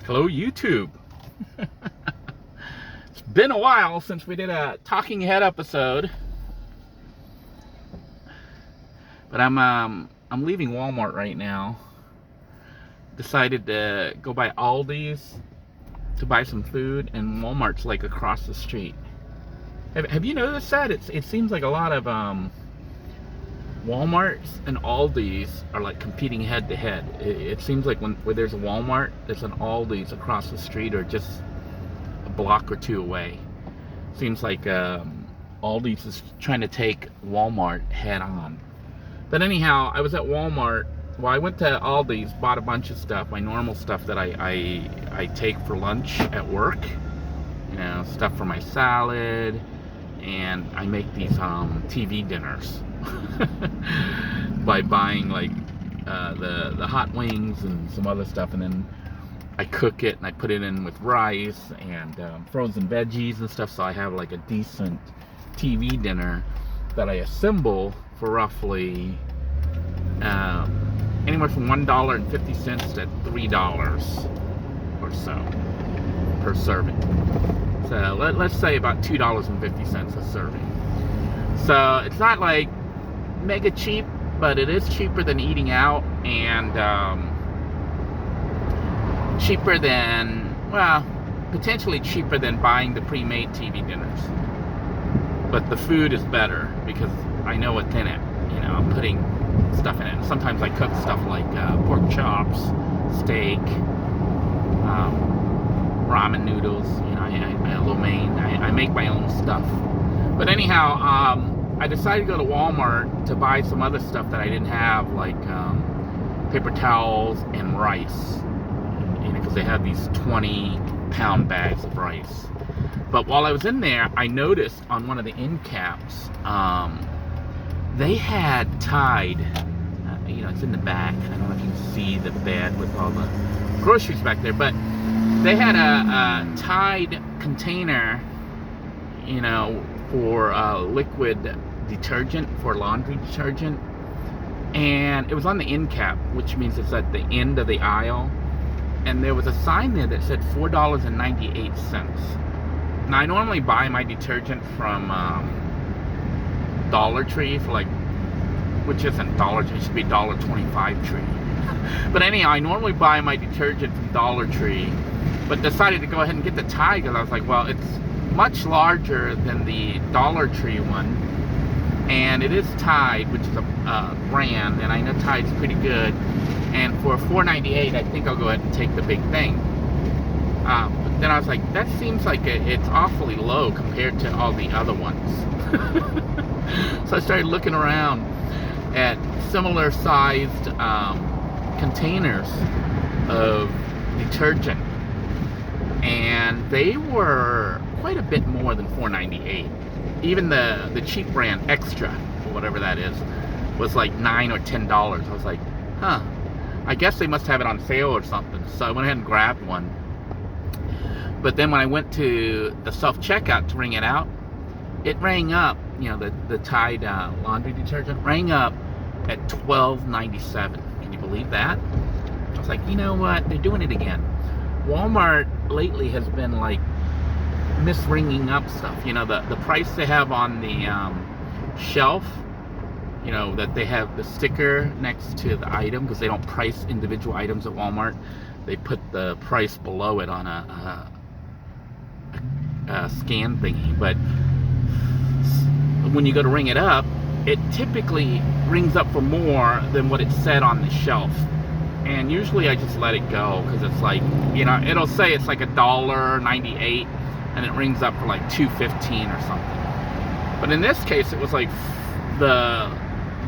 Hello, YouTube. It's been a while since we did a Talking Head episode, but I'm leaving Walmart right now. Decided to go by Aldi's to buy some food, and Walmart's like across the street. Have you noticed that? It seems like a lot of Walmarts and Aldi's are like competing head to head. It seems like when there's a Walmart, there's an Aldi's across the street or just a block or two away. Seems like Aldi's is trying to take Walmart head on. But anyhow, I was at Walmart. Well, I went to Aldi's, bought a bunch of stuff, my normal stuff that I take for lunch at work. You know, stuff for my salad, and I make these TV dinners by buying like the hot wings and some other stuff, and then I cook it and I put it in with rice and frozen veggies and stuff, so I have like a decent TV dinner that I assemble for roughly anywhere from $1.50 to $3 or so per serving. So let's say about $2.50 a serving. So it's not like mega cheap, but it is cheaper than eating out, and cheaper than, well, potentially cheaper than buying the pre-made TV dinners. But the food is better because I know what's in it. You know, I'm putting stuff in it. Sometimes I cook stuff like pork chops, steak, ramen noodles. You know, lo mein. I make my own stuff. But anyhow, I decided to go to Walmart to buy some other stuff that I didn't have, like paper towels and rice. You know, because they have these 20-pound bags of rice. But while I was in there, I noticed on one of the end caps, they had Tide. You know, it's in the back. I don't know if you can see the bed with all the groceries back there, but they had a Tide container, you know, for liquid detergent, for laundry detergent, and it was on the end cap, which means it's at the end of the aisle, and there was a sign there that said $4.98. Now, I normally buy my detergent from Dollar Tree for like, which isn't Dollar Tree, it should be $1.25 Tree. But anyhow, I normally buy my detergent from Dollar Tree, but decided to go ahead and get the Tide because I was like, well, it's much larger than the Dollar Tree one, and it is Tide, which is a brand, and I know Tide's pretty good, and for $4.98, I think I'll go ahead and take the big thing. But then I was like, that seems like it's awfully low compared to all the other ones. So I started looking around at similar sized containers of detergent, and they were quite a bit more than $4.98. Even the cheap brand Extra, or whatever that is, was like $9 or $10. I was like, huh, I guess they must have it on sale or something. So I went ahead and grabbed one. But then when I went to the self-checkout to ring it out, it rang up, you know, the Tide laundry detergent rang up at $12.97. Can you believe that? I was like, you know what? They're doing it again. Walmart lately has been like misringing up stuff. You know, the price they have on the shelf, you know, that they have the sticker next to the item, because they don't price individual items at Walmart. They put the price below it on a scan thingy. But when you go to ring it up, it typically rings up for more than what it said on the shelf. And usually I just let it go, because it's like, you know, it'll say it's like $1.98, and it rings up for like $2.15 or something. But in this case, it was like the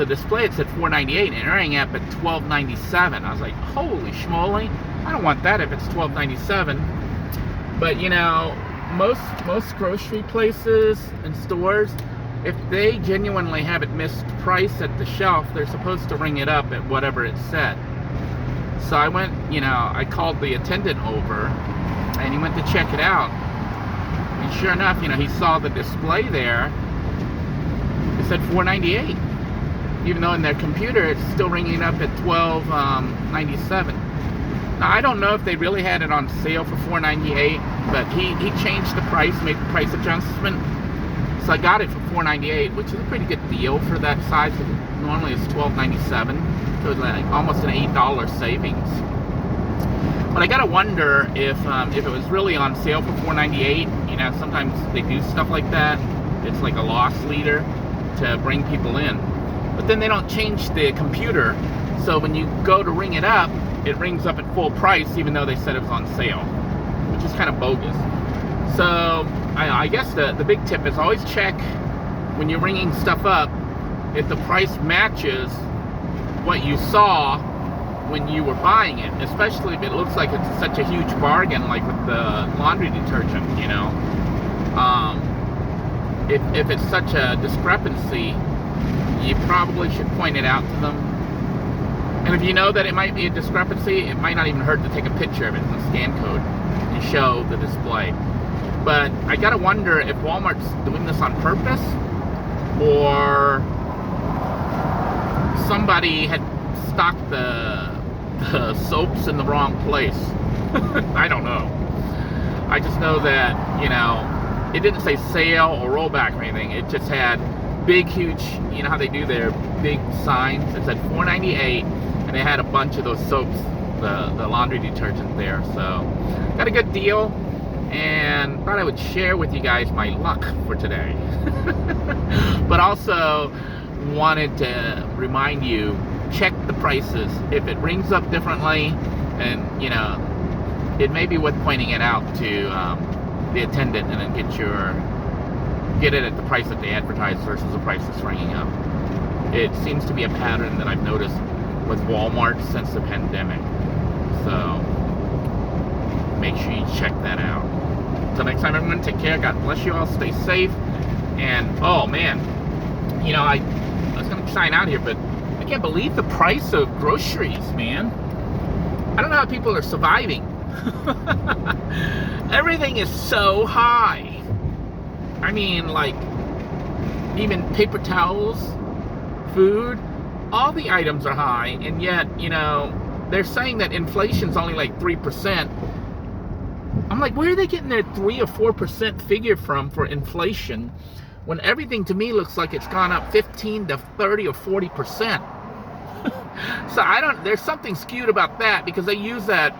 display, it said $4.98, and it rang up at $12.97. I was like, holy schmoly, I don't want that if it's $12.97. But you know, most grocery places and stores, if they genuinely have it mispriced at the shelf, they're supposed to ring it up at whatever it said. So I went, you know, I called the attendant over, and he went to check it out. And sure enough, you know, he saw the display there. It said $4.98. Even though in their computer it's still ringing up at $12.97. Now, I don't know if they really had it on sale for $4.98, but he changed the price, made the price adjustment. So I got it for $4.98, which is a pretty good deal for that size. Normally it's $12.97, so it's like almost an $8 savings. But I gotta wonder if it was really on sale for $4.98. You know, sometimes they do stuff like that. It's like a loss leader to bring people in. But then they don't change the computer, so when you go to ring it up, it rings up at full price even though they said it was on sale, which is kind of bogus. So I guess the big tip is always check when you're ringing stuff up if the price matches what you saw when you were buying it, especially if it looks like it's such a huge bargain, like with the laundry detergent, you know. If it's such a discrepancy, you probably should point it out to them. And if you know that it might be a discrepancy, it might not even hurt to take a picture of it in the scan code and show the display. But I gotta wonder if Walmart's doing this on purpose, or somebody had stocked the soaps in the wrong place. I don't know. I just know that, you know, it didn't say sale or rollback or anything. It just had big, huge, you know how they do their big signs? It said $4.98, and they had a bunch of those soaps, the laundry detergent there. So, got a good deal, and thought I would share with you guys my luck for today. But also wanted to remind you, check the prices. If it rings up differently, and you know, it may be worth pointing it out to the attendant, and then get it at the price that they advertise versus the price that's ringing up. It seems to be a pattern that I've noticed with Walmart since the pandemic. So make sure you check that out. Until next time, everyone, take care. God bless you all. Stay safe. And oh man, you know, I was gonna sign out here, but I can't believe the price of groceries, man. I don't know how people are surviving. Everything is so high. I mean, like, even paper towels, food, all the items are high, and yet, you know, they're saying that inflation's only like 3%. I'm like, where are they getting their 3 or 4% figure from for inflation when everything to me looks like it's gone up 15 to 30 or 40%? So there's something skewed about that, because they use that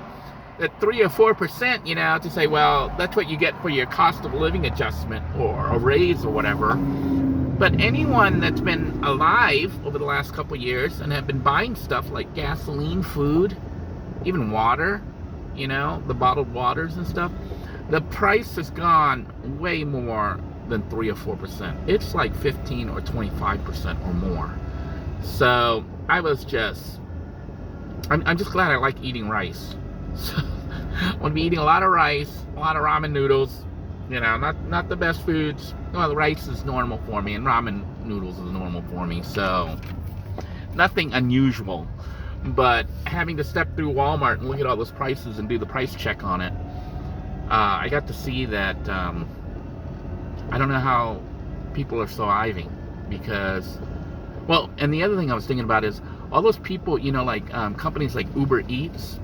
3 or 4%, you know, to say, well, that's what you get for your cost of living adjustment or a raise or whatever. But anyone that's been alive over the last couple of years and have been buying stuff like gasoline, food, even water, you know, the bottled waters and stuff, the price has gone way more than 3 or 4%. It's like 15 or 25% or more. So I'm just glad I like eating rice. So I'm gonna be eating a lot of rice, a lot of ramen noodles. You know, not the best foods. Well, the rice is normal for me, and ramen noodles is normal for me. So nothing unusual. But having to step through Walmart and look at all those prices and do the price check on it, I got to see that I don't know how people are surviving, because, well, and the other thing I was thinking about is all those people, you know, like companies like Uber Eats,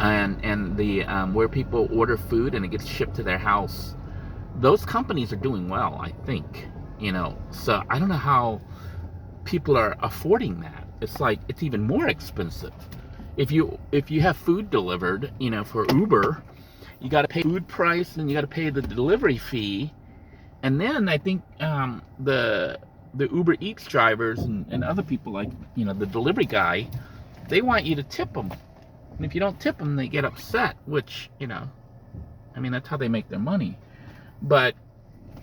and the where people order food and it gets shipped to their house. Those companies are doing well, I think, you know. So I don't know how people are affording that. It's like it's even more expensive. If you have food delivered, you know, for Uber, you got to pay food price, and you got to pay the delivery fee, and then I think the Uber Eats drivers and other people, like, you know, the delivery guy, they want you to tip them. And if you don't tip them, they get upset, which, you know, I mean, that's how they make their money. But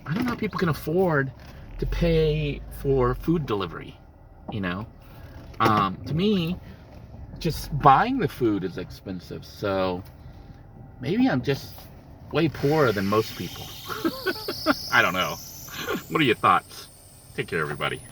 I don't know how people can afford to pay for food delivery, you know. To me, just buying the food is expensive. So maybe I'm just way poorer than most people. I don't know. What are your thoughts? Take care, everybody.